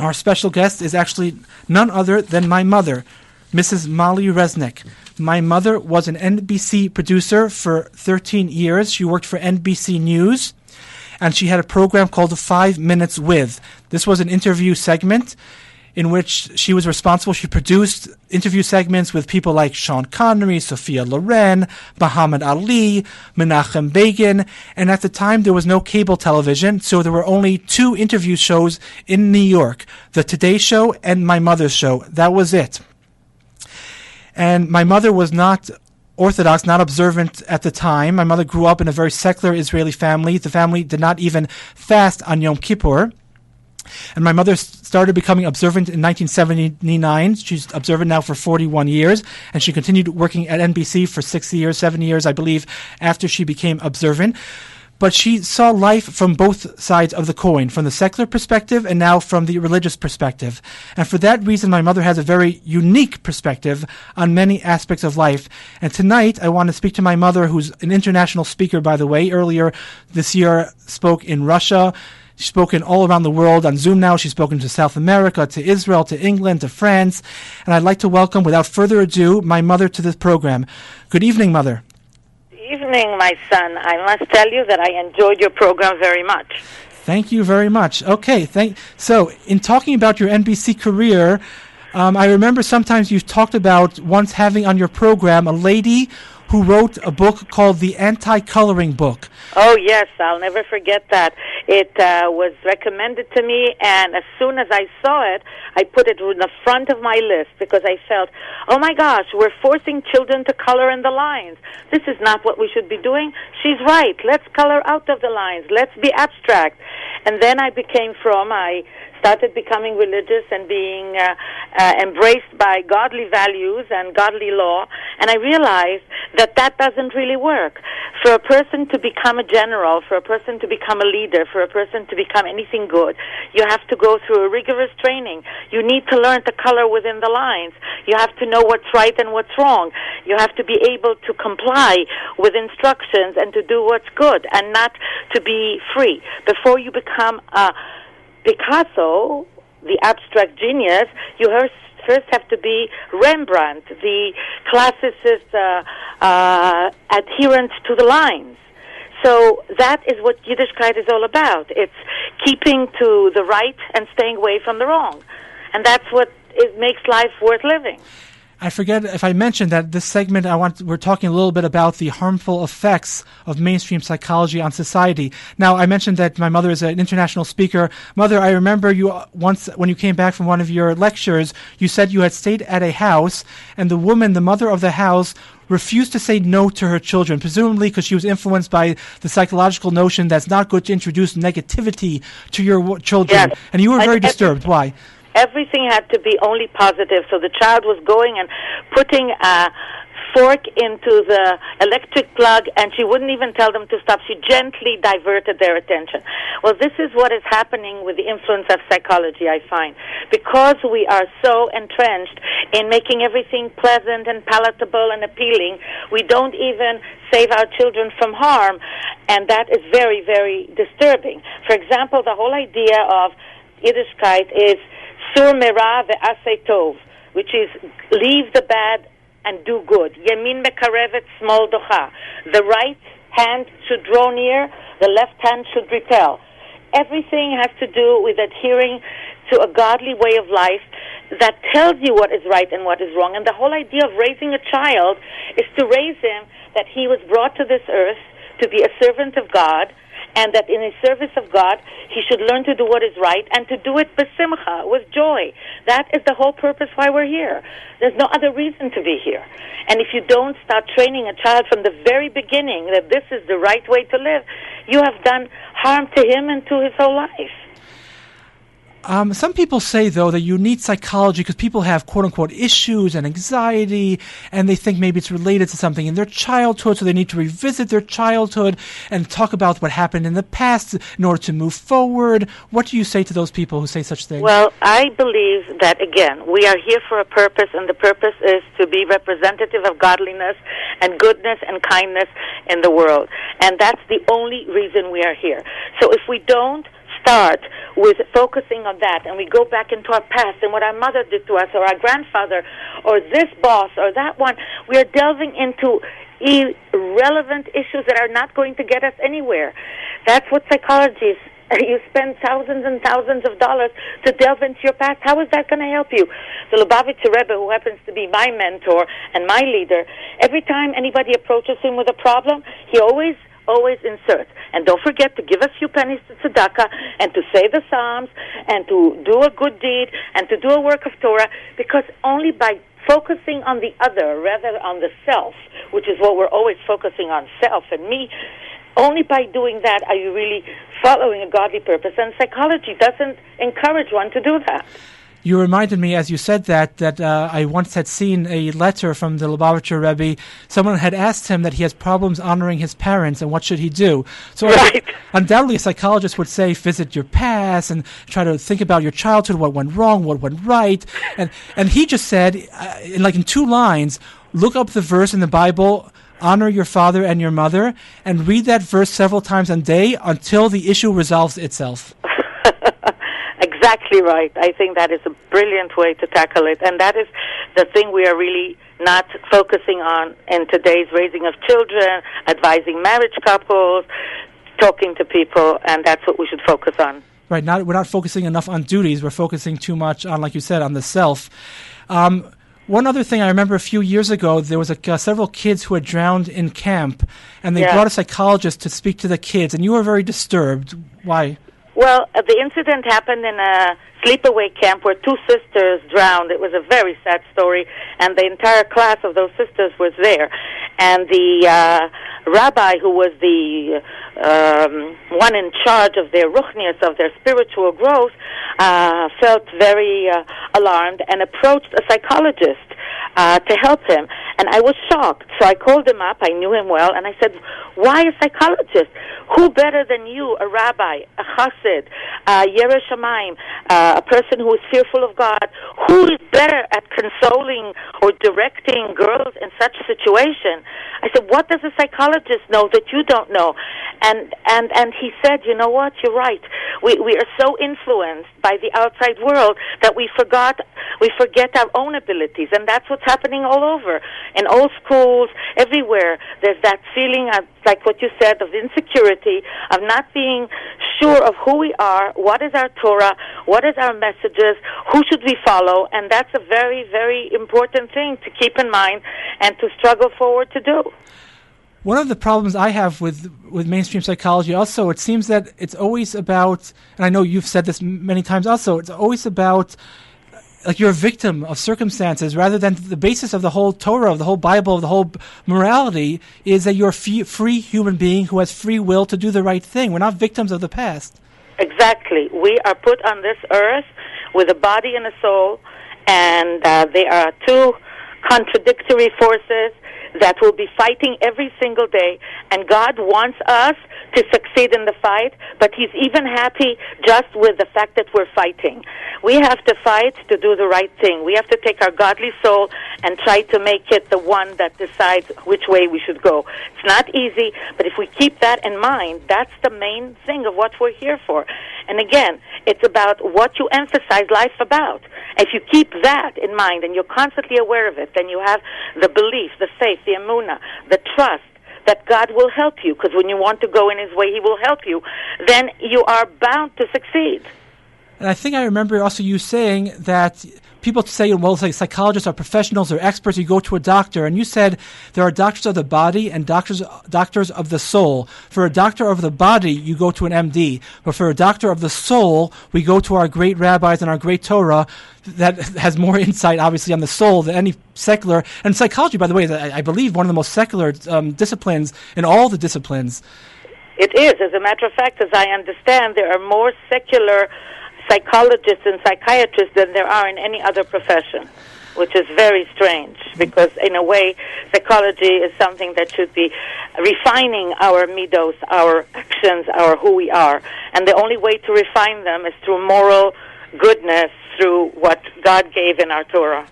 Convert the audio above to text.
Our special guest is actually none other than my mother, Mrs. Molly Resnick. My mother was an NBC producer for 13 years. She worked for NBC News, and she had a program called 5 Minutes With. This was an interview segment in which she was responsible. She produced interview segments with people like Sean Connery, Sophia Loren, Muhammad Ali, Menachem Begin, and at the time there was no cable television, so there were only 2 interview shows in New York, The Today Show and My Mother's Show. That was it. And my mother was not Orthodox, not observant at the time. My mother grew up in a very secular Israeli family. The family did not even fast on Yom Kippur. And my mother started becoming observant in 1979. She's observant now for 41 years, and she continued working at NBC for 7 years, I believe, after she became observant. But she saw life from both sides of the coin, from the secular perspective and now from the religious perspective. And for that reason, my mother has a very unique perspective on many aspects of life. And tonight, I want to speak to my mother, who's an international speaker, by the way. Earlier this year, spoke in Russia. She's spoken all around the world on Zoom now. She's spoken to South America, to Israel, to England, to France. And I'd like to welcome, without further ado, my mother to this program. Good evening, Mother. Evening, my son. I must tell you that I enjoyed your program very much. Thank you very much. Okay, so in talking about your NBC career, I remember sometimes you've talked about once having on your program a lady who wrote a book called The Anti-Coloring Book. Oh, yes, I'll never forget that. It was recommended to me, and as soon as I saw it, I put it in the front of my list because I felt, oh my gosh, we're forcing children to color in the lines. This is not what we should be doing. She's right. Let's color out of the lines. Let's be abstract. And then I became I started becoming religious and being embraced by godly values and godly law, and I realized that doesn't really work. For a person to become a general, for a person to become a leader, for a person to become anything good, you have to go through a rigorous training. You need to learn to color within the lines. You have to know what's right and what's wrong. You have to be able to comply with instructions and to do what's good and not to be free. Before you become a Picasso, the abstract genius, you first have to be Rembrandt, the classicist adherent to the lines. So that is what Yiddishkeit is all about. It's keeping to the right and staying away from the wrong. And that's what makes life worth living. I forget if I mentioned that this segment we're talking a little bit about the harmful effects of mainstream psychology on society. Now, I mentioned that my mother is an international speaker. Mother, I remember you once when you came back from one of your lectures, you said you had stayed at a house and the mother of the house, refused to say no to her children, presumably because she was influenced by the psychological notion that's not good to introduce negativity to your children. Yes. And you were very disturbed. Why? Everything had to be only positive. So the child was going and putting a fork into the electric plug, and she wouldn't even tell them to stop. She gently diverted their attention. Well, this is what is happening with the influence of psychology, I find. Because we are so entrenched in making everything pleasant and palatable and appealing, we don't even save our children from harm, and that is very, very disturbing. For example, the whole idea of Yiddishkeit is Sur Mera ve'aseh tov, which is leave the bad and do good. Yemin mekarevet, smol docha. The right hand should draw near, the left hand should repel. Everything has to do with adhering to a godly way of life that tells you what is right and what is wrong. And the whole idea of raising a child is to raise him that he was brought to this earth to be a servant of God, and that in his service of God, he should learn to do what is right and to do it besimcha, with joy. That is the whole purpose why we're here. There's no other reason to be here. And if you don't start training a child from the very beginning that this is the right way to live, you have done harm to him and to his whole life. Some people say, though, that you need psychology because people have, quote-unquote, issues and anxiety, and they think maybe it's related to something in their childhood, so they need to revisit their childhood and talk about what happened in the past in order to move forward. What do you say to those people who say such things? Well, I believe that, again, we are here for a purpose, and the purpose is to be representative of godliness and goodness and kindness in the world. And that's the only reason we are here. So if we don't start with focusing on that, and we go back into our past and what our mother did to us, or our grandfather, or this boss, or that one, we are delving into irrelevant issues that are not going to get us anywhere. That's what psychology is. You spend thousands and thousands of dollars to delve into your past. How is that going to help you? The Lubavitcher Rebbe, who happens to be my mentor and my leader, every time anybody approaches him with a problem, he always inserts. And don't forget to give a few pennies to tzedakah, and to say the Psalms, and to do a good deed, and to do a work of Torah, because only by focusing on the other rather on the self, which is what we're always focusing on, self and me, only by doing that are you really following a godly purpose. And psychology doesn't encourage one to do that. You reminded me, as you said that I once had seen a letter from the Lubavitcher Rebbe. Someone had asked him that he has problems honoring his parents, and what should he do? So right. Undoubtedly a psychologist would say, visit your past and try to think about your childhood, what went wrong, what went right. And he just said, in 2 lines, look up the verse in the Bible, honor your father and your mother, and read that verse several times a day until the issue resolves itself. Exactly right. I think that is a brilliant way to tackle it, and that is the thing we are really not focusing on in today's raising of children, advising marriage couples, talking to people, and that's what we should focus on. Right. We're not focusing enough on duties. We're focusing too much on, like you said, on the self. One other thing I remember a few years ago, there was several kids who had drowned in camp, and they brought a psychologist to speak to the kids, and you were very disturbed. Why? Well, the incident happened in a sleepaway camp where 2 sisters drowned. It was a very sad story, and the entire class of those sisters was there. And the rabbi, who was the one in charge of their ruchnius, of their spiritual growth, felt very alarmed and approached a psychologist to help him. And I was shocked. So I called him up. I knew him well. And I said, why a psychologist? Who better than you, a rabbi, a chassid, Yereh Shamayim, a person who is fearful of God? Who is better at consoling or directing girls in such a situation? I said, what does a psychologist know that you don't know? And he said, you know what, you're right. We are so influenced by the outside world that we forget our own abilities, and that's what's happening all over. In all schools, everywhere, there's that feeling of, like what you said, of insecurity, of not being sure of who we are, what is our Torah, what is our messages, who should we follow, and that's a very, very important thing to keep in mind and to struggle forward to do. One of the problems I have with mainstream psychology also, it seems that it's always about, and I know you've said this many times also, it's always about like you're a victim of circumstances rather than the basis of the whole Torah, of the whole Bible, of the whole morality is that you're a free human being who has free will to do the right thing. We're not victims of the past. Exactly. We are put on this earth with a body and a soul, and they are 2 contradictory forces that will be fighting every single day, and God wants us to succeed in the fight, but He's even happy just with the fact that we're fighting. We have to fight to do the right thing. We have to take our godly soul and try to make it the one that decides which way we should go. It's not easy, but if we keep that in mind, that's the main thing of what we're here for. And again, it's about what you emphasize life about. If you keep that in mind and you're constantly aware of it, then you have the belief, the faith, the emunah, the trust that God will help you, because when you want to go in His way, He will help you. Then you are bound to succeed. And I think I remember also you saying that people say, well, it's like psychologists are professionals or experts. You go to a doctor, and you said there are doctors of the body and doctors of the soul. For a doctor of the body, you go to an MD. But for a doctor of the soul, we go to our great rabbis and our great Torah that has more insight, obviously, on the soul than any secular. And psychology, by the way, is, I believe, one of the most secular disciplines in all the disciplines. It is. As a matter of fact, as I understand, there are more secular psychologists and psychiatrists than there are in any other profession, which is very strange, because in a way psychology is something that should be refining our midos, our actions, our who we are, and the only way to refine them is through moral goodness, through what God gave in our Torah.